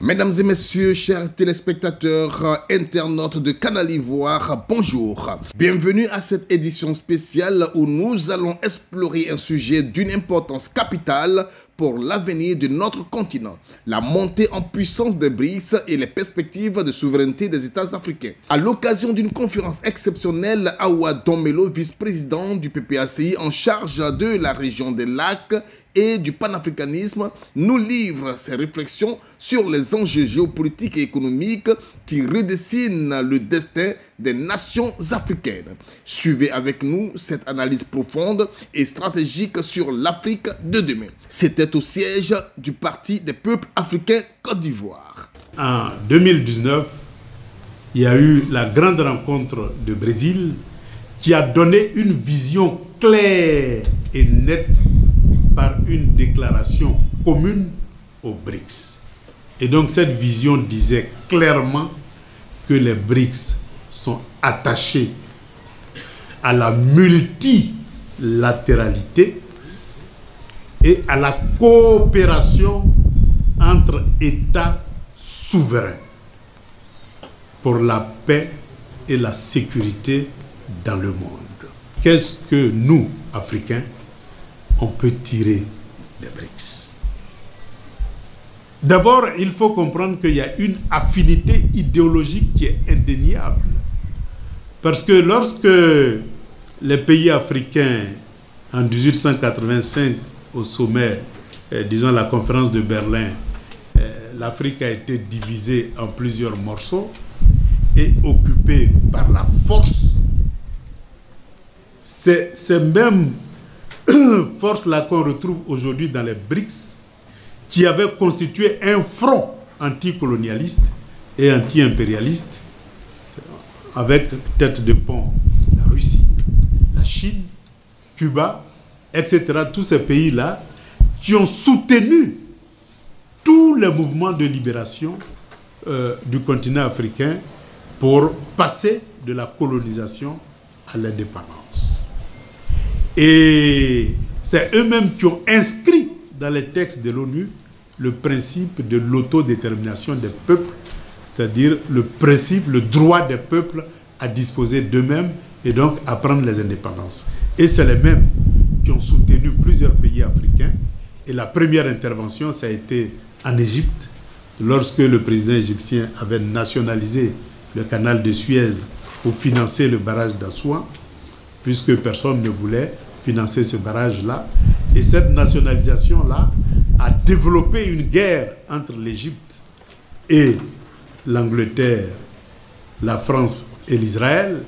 Mesdames et messieurs, chers téléspectateurs, internautes de Canal Ivoire, bonjour. Bienvenue à cette édition spéciale où nous allons explorer un sujet d'une importance capitale pour l'avenir de notre continent, la montée en puissance des BRICS et les perspectives de souveraineté des États africains. À l'occasion d'une conférence exceptionnelle, Awa Dombello, vice-président du PPACI en charge de la région des lacs et du panafricanisme, nous livre ses réflexions sur les enjeux géopolitiques et économiques qui redessinent le destin des nations africaines. Suivez avec nous cette analyse profonde et stratégique sur l'Afrique de demain. C'était au siège du Parti des peuples africains Côte d'Ivoire. En 2019, il y a eu la grande rencontre de Brésil qui a donné une vision claire et nette par une déclaration commune aux BRICS. Et donc cette vision disait clairement que les BRICS sont attachés à la multilatéralité et à la coopération entre États souverains pour la paix et la sécurité dans le monde. Qu'est-ce que nous, Africains, on peut tirer des BRICS? D'abord, il faut comprendre qu'il y a une affinité idéologique qui est indéniable. Parce que lorsque les pays africains, en 1885, au sommet, disons la conférence de Berlin, l'Afrique a été divisée en plusieurs morceaux et occupée par la force. C'est même force-là qu'on retrouve aujourd'hui dans les BRICS, qui avait constitué un front anticolonialiste et anti-impérialiste, avec tête de pont la Russie, la Chine, Cuba, etc. Tous ces pays-là qui ont soutenu tous les mouvements de libération du continent africain pour passer de la colonisation à l'indépendance. Et c'est eux-mêmes qui ont inscrit dans les textes de l'ONU le principe de l'autodétermination des peuples, c'est-à-dire le principe, le droit des peuples à disposer d'eux-mêmes et donc à prendre les indépendances. Et c'est les mêmes qui ont soutenu plusieurs pays africains. Et la première intervention, ça a été en Égypte, lorsque le président égyptien avait nationalisé le canal de Suez pour financer le barrage d'Assouan, puisque personne ne voulait financer ce barrage-là. Et cette nationalisation-là a développé une guerre entre l'Égypte et l'Angleterre, la France et l'Israël.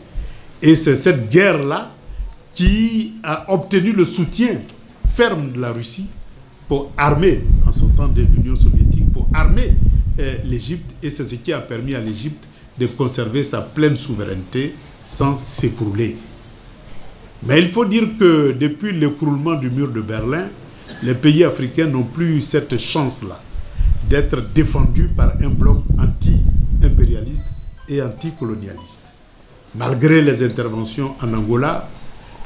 Et c'est cette guerre-là qui a obtenu le soutien ferme de la Russie pour armer, en son temps de l'Union soviétique, pour armer l'Égypte. Et c'est ce qui a permis à l'Égypte de conserver sa pleine souveraineté sans s'écrouler. Mais il faut dire que depuis l'écroulement du mur de Berlin, les pays africains n'ont plus eu cette chance-là d'être défendus par un bloc anti-impérialiste et anticolonialiste. Malgré les interventions en Angola,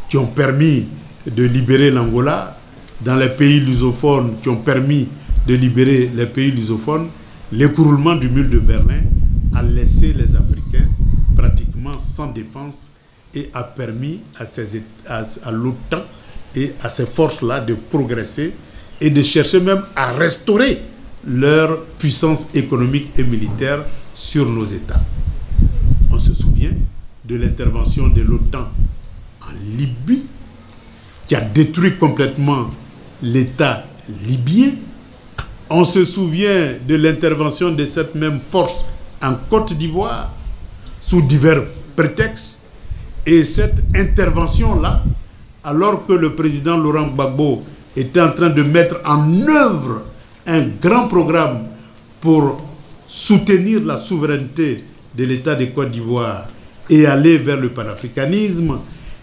qui ont permis de libérer l'Angola, dans les pays lusophones, qui ont permis de libérer les pays lusophones, l'écroulement du mur de Berlin a laissé les Africains pratiquement sans défense et a permis à l'OTAN et à ces forces-là de progresser et de chercher même à restaurer leur puissance économique et militaire sur nos États. On se souvient de l'intervention de l'OTAN en Libye, qui a détruit complètement l'État libyen. On se souvient de l'intervention de cette même force en Côte d'Ivoire, sous divers prétextes. Et cette intervention-là, alors que le président Laurent Gbagbo était en train de mettre en œuvre un grand programme pour soutenir la souveraineté de l'État de Côte d'Ivoire et aller vers le panafricanisme,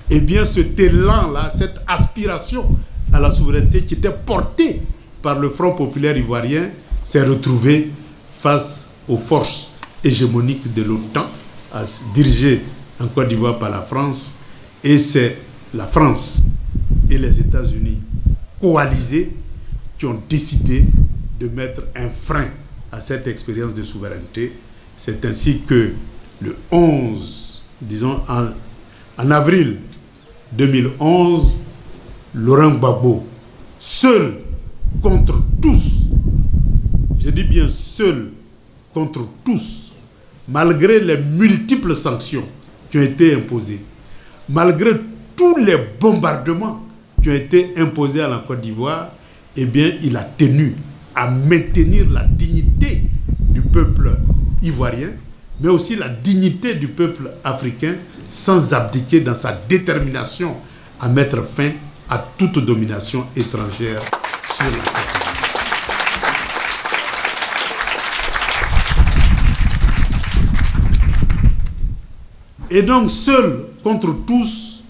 eh bien cet élan-là, cette aspiration à la souveraineté qui était portée par le Front populaire ivoirien s'est retrouvé face aux forces hégémoniques de l'OTAN, dirigées en Côte d'Ivoire par la France, et c'est la France et les États-Unis coalisés qui ont décidé de mettre un frein à cette expérience de souveraineté. C'est ainsi que le 11, disons en avril 2011, Laurent Gbagbo, seul contre tous, je dis bien seul contre tous, malgré les multiples sanctions qui ont été imposées, malgré tous les bombardements qui ont été imposés à la Côte d'Ivoire, eh bien, il a tenu à maintenir la dignité du peuple ivoirien, mais aussi la dignité du peuple africain, sans abdiquer dans sa détermination à mettre fin à toute domination étrangère sur la Côte d'Ivoire. Et donc, seul contre tous,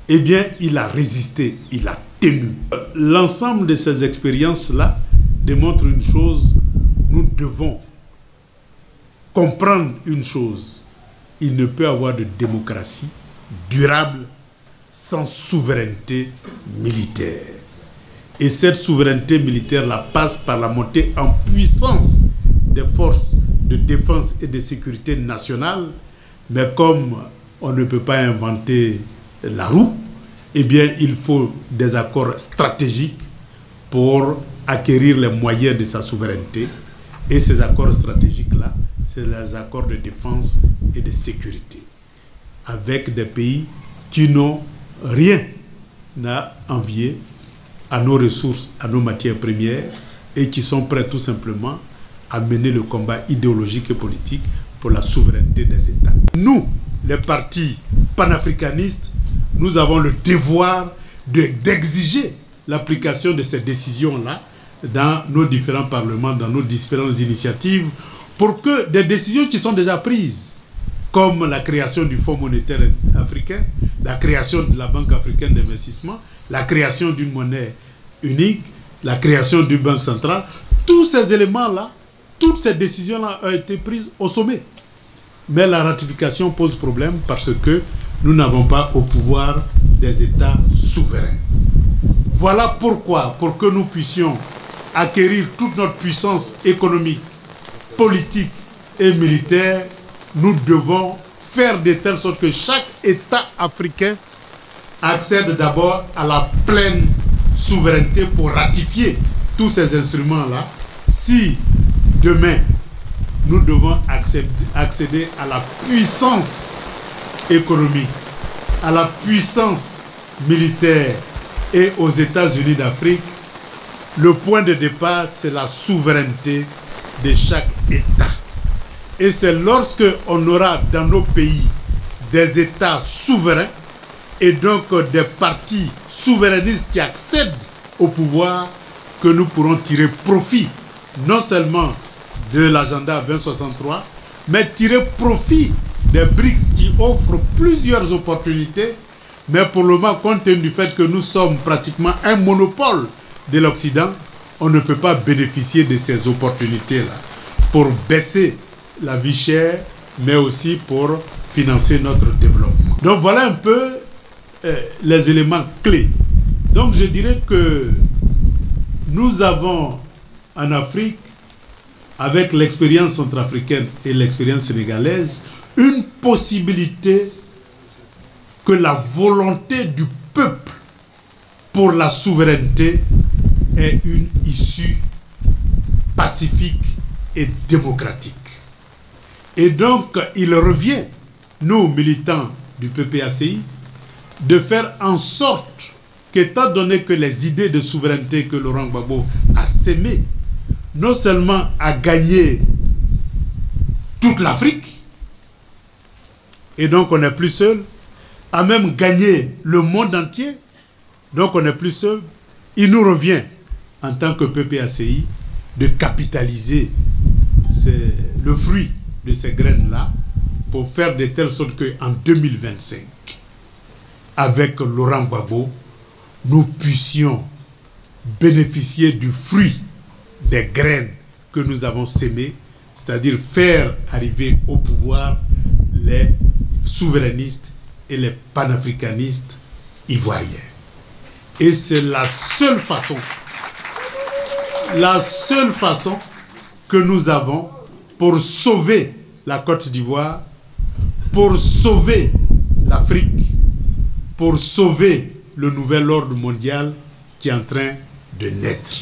eh bien, il a résisté, il a tenu. L'ensemble de ces expériences-là démontre une chose, nous devons comprendre une chose. Il ne peut y avoir de démocratie durable sans souveraineté militaire. Et cette souveraineté militaire passe par la montée en puissance des forces de défense et de sécurité nationale. Mais comme on ne peut pas inventer la roue, eh bien, il faut des accords stratégiques pour acquérir les moyens de sa souveraineté. Et ces accords stratégiques-là, c'est les accords de défense et de sécurité, avec des pays qui n'ont rien à envier à nos ressources, à nos matières premières, et qui sont prêts tout simplement à mener le combat idéologique et politique pour la souveraineté des États. Nous, les partis panafricanistes, nous avons le devoir d'exiger l'application de ces décisions-là dans nos différents parlements, dans nos différentes initiatives, pour que des décisions qui sont déjà prises, comme la création du Fonds monétaire africain, la création de la Banque africaine d'investissement, la création d'une monnaie unique, la création d'une banque centrale, tous ces éléments-là, toutes ces décisions-là ont été prises au sommet. Mais la ratification pose problème parce que nous n'avons pas au pouvoir des États souverains. Voilà pourquoi, pour que nous puissions acquérir toute notre puissance économique, politique et militaire, nous devons faire de telle sorte que chaque État africain accède d'abord à la pleine souveraineté pour ratifier tous ces instruments-là. Si demain, nous devons accéder à la puissance économique, à la puissance militaire et aux États-Unis d'Afrique, le point de départ, c'est la souveraineté de chaque État. Et c'est lorsque on aura dans nos pays des États souverains et donc des partis souverainistes qui accèdent au pouvoir que nous pourrons tirer profit non seulement de l'agenda 2063, mais tirer profit des BRICS qui offrent plusieurs opportunités. Mais pour le moment, compte tenu du fait que nous sommes pratiquement un monopole de l'Occident, on ne peut pas bénéficier de ces opportunités-là pour baisser la vie chère, mais aussi pour financer notre développement. Donc voilà un peu les éléments clés. Donc je dirais que nous avons en Afrique, avec l'expérience centrafricaine et l'expérience sénégalaise, une possibilité que la volonté du peuple pour la souveraineté est une issue pacifique et démocratique. Et donc, il revient, nous, militants du PPACI, de faire en sorte qu'étant donné que les idées de souveraineté que Laurent Gbagbo a sémées, non seulement a gagné toute l'Afrique, et donc on n'est plus seul, a même gagné le monde entier, donc on n'est plus seul, il nous revient, en tant que PPACI, de capitaliser le fruit de ces graines-là pour faire de telle sorte qu'en 2025, avec Laurent Gbagbo, nous puissions bénéficier du fruit des graines que nous avons sémées, c'est-à-dire faire arriver au pouvoir les souverainistes et les panafricanistes ivoiriens. Et c'est la seule façon que nous avons pour sauver la Côte d'Ivoire, pour sauver l'Afrique, pour sauver le nouvel ordre mondial qui est en train de naître.